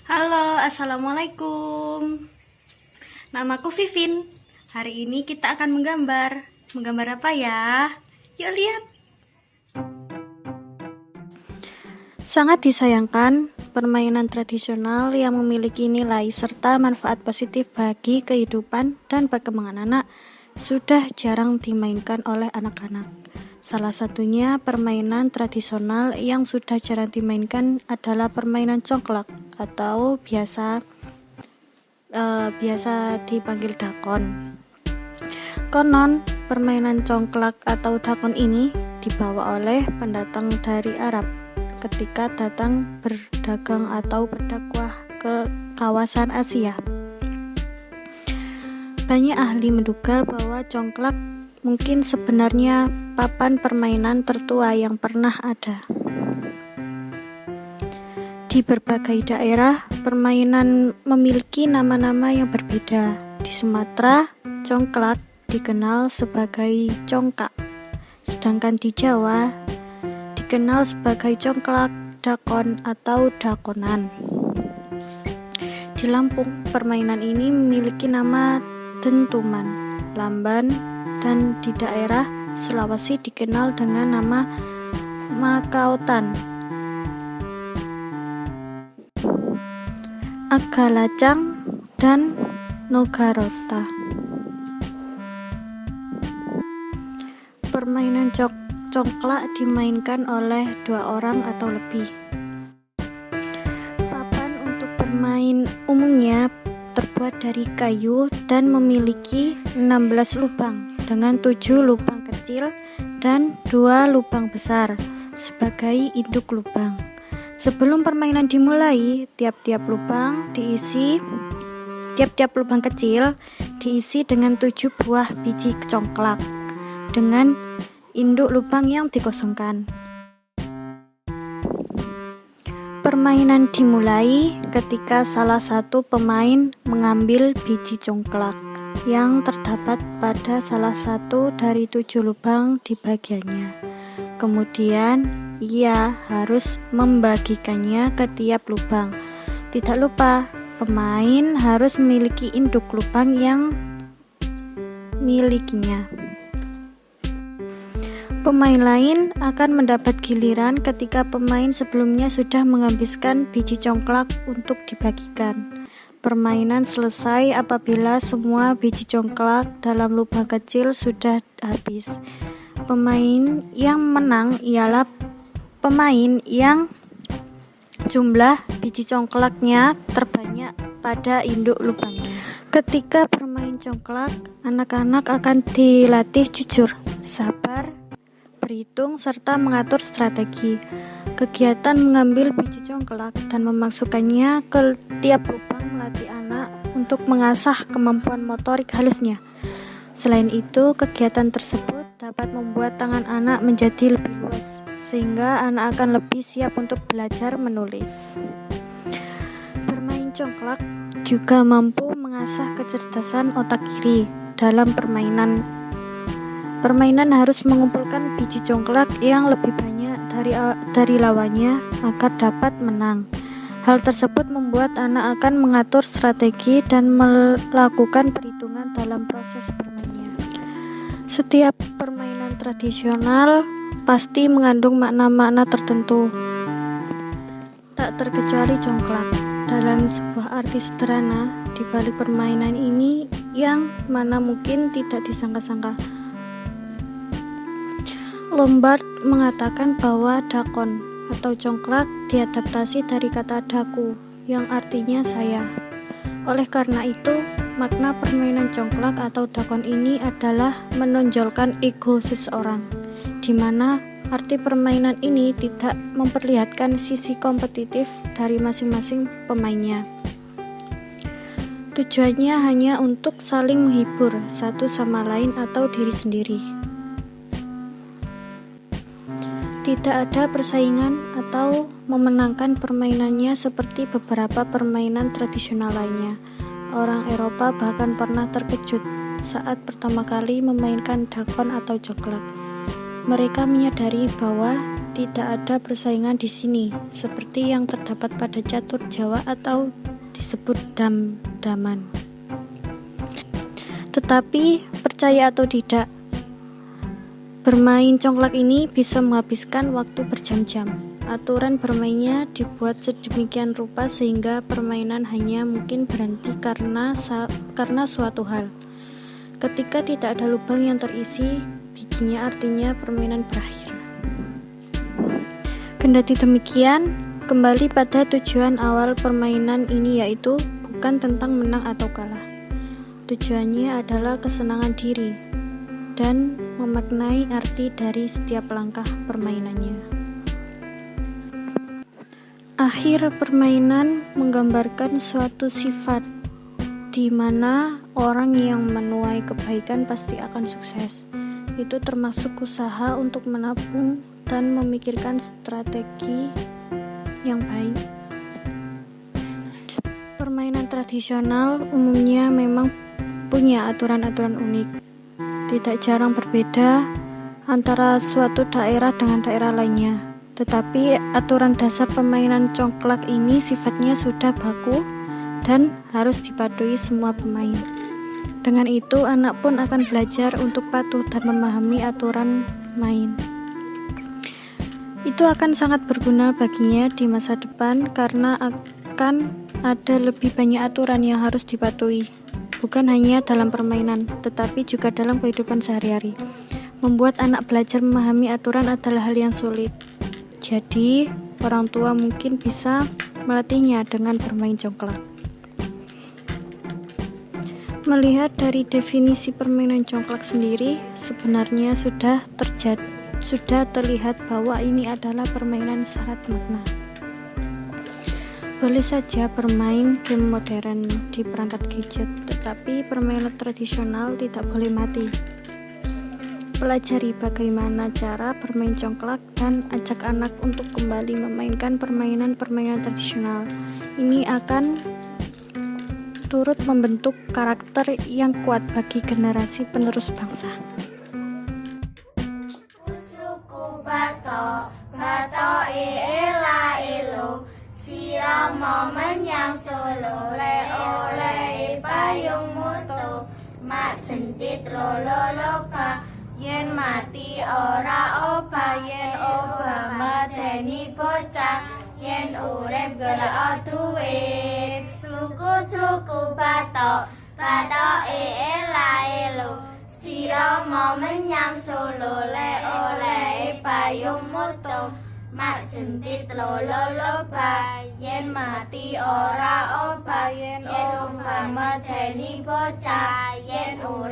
Halo, assalamualaikum. Namaku Vivin. Hari ini kita akan menggambar. Menggambar apa ya? Yuk lihat. Sangat disayangkan, permainan tradisional yang memiliki nilai serta manfaat positif bagi kehidupan dan perkembangan anak sudah jarang dimainkan oleh anak-anak. Salah satunya permainan tradisional yang sudah jarang dimainkan adalah permainan congklak atau biasa dipanggil dakon. Konon, permainan congklak atau dakon ini dibawa oleh pendatang dari Arab ketika datang berdagang atau berdakwah ke kawasan Asia. Banyak ahli menduga bahwa congklak mungkin sebenarnya papan permainan tertua yang pernah ada. Di berbagai daerah, permainan memiliki nama-nama yang berbeda. Di Sumatera, congklak dikenal sebagai congkak, sedangkan di Jawa dikenal sebagai congklak, dakon atau dakonan. Di Lampung, permainan ini memiliki nama dentuman, lamban, dan di daerah Sulawesi dikenal dengan nama makautan, agalacang, dan nogarota. Permainan congklak dimainkan oleh 2 orang atau lebih. Papan untuk bermain umumnya terbuat dari kayu dan memiliki 16 lubang dengan 7 lubang kecil dan 2 lubang besar sebagai induk lubang. Sebelum permainan dimulai, tiap-tiap lubang kecil diisi dengan 7 buah biji congklak dengan induk lubang yang dikosongkan. Permainan dimulai ketika salah satu pemain mengambil biji congklak yang terdapat pada salah satu dari 7 lubang di bagiannya. Kemudian ia harus membagikannya ke tiap lubang. Tidak lupa, pemain harus memiliki induk lubang yang milikinya. Pemain lain akan mendapat giliran ketika pemain sebelumnya sudah menghabiskan biji congklak untuk dibagikan. Permainan selesai apabila semua biji congklak dalam lubang kecil sudah habis. Pemain yang menang ialah pemain yang jumlah biji congklaknya terbanyak pada induk lubangnya. Ketika bermain congklak, anak-anak akan dilatih jujur, sabar, berhitung, serta mengatur strategi. Kegiatan mengambil biji congklak dan memasukkannya ke tiap lubang melatih anak untuk mengasah kemampuan motorik halusnya. Selain itu, kegiatan tersebut dapat membuat tangan anak menjadi lebih luas, sehingga anak akan lebih siap untuk belajar menulis. Bermain congklak juga mampu mengasah kecerdasan otak kiri. Dalam permainan harus mengumpulkan biji congklak yang lebih banyak dari lawannya agar dapat menang. Hal tersebut membuat anak akan mengatur strategi dan melakukan perhitungan dalam proses bermainnya. Setiap permainan tradisional pasti mengandung makna-makna tertentu, tak terkecuali congklak. Dalam sebuah arti sederhana di balik permainan ini yang mana mungkin tidak disangka-sangka. Lombard mengatakan bahwa dakon atau congklak diadaptasi dari kata daku yang artinya saya. Oleh karena itu, makna permainan congklak atau dakon ini adalah menonjolkan ego seseorang, di mana arti permainan ini tidak memperlihatkan sisi kompetitif dari masing-masing pemainnya. Tujuannya hanya untuk saling menghibur satu sama lain atau diri sendiri. Tidak ada persaingan atau memenangkan permainannya seperti beberapa permainan tradisional lainnya. Orang Eropa bahkan pernah terkejut saat pertama kali memainkan dakon atau congklak. Mereka menyadari bahwa tidak ada persaingan di sini, seperti yang terdapat pada catur Jawa atau disebut dam-daman. Tetapi, percaya atau tidak, bermain congklak ini bisa menghabiskan waktu berjam-jam. Aturan bermainnya dibuat sedemikian rupa sehingga permainan hanya mungkin berhenti karena suatu hal. Ketika tidak ada lubang yang terisi bijinya, artinya permainan berakhir. Kendati demikian, kembali pada tujuan awal permainan ini, yaitu bukan tentang menang atau kalah. Tujuannya adalah kesenangan diri dan memaknai arti dari setiap langkah permainannya. Akhir permainan menggambarkan suatu sifat di mana orang yang menuai kebaikan pasti akan sukses. Itu termasuk usaha untuk menabung dan memikirkan strategi yang baik. Permainan tradisional umumnya memang punya aturan-aturan unik. Tidak jarang berbeda antara suatu daerah dengan daerah lainnya. Tetapi aturan dasar permainan congklak ini sifatnya sudah baku dan harus dipatuhi semua pemain. Dengan itu, anak pun akan belajar untuk patuh dan memahami aturan main. Itu akan sangat berguna baginya di masa depan karena akan ada lebih banyak aturan yang harus dipatuhi. Bukan hanya dalam permainan, tetapi juga dalam kehidupan sehari-hari. Membuat anak belajar memahami aturan adalah hal yang sulit. Jadi, orang tua mungkin bisa melatihnya dengan bermain congklak. Melihat dari definisi permainan congklak sendiri, sebenarnya sudah terlihat bahwa ini adalah permainan syarat makna. Boleh saja bermain game modern di perangkat gadget, tetapi permainan tradisional tidak boleh mati. Pelajari bagaimana cara bermain congklak dan ajak anak untuk kembali memainkan permainan-permainan tradisional. Ini akan turut membentuk karakter yang kuat bagi generasi penerus bangsa. Usruku bato, bato ela elo, sirama menyang Solo, le oleh payung mutu, mak jentit lolo loka. Yen mati ora obah, yen obah mateni bocah, yen urip gelek duwit. Sluku batok, batok ela elo, sirama menyang Solo, le oleh payung mutu, mak jentit lolo loba. Yen mati ora obah, yen obah mateni bocah, yen urip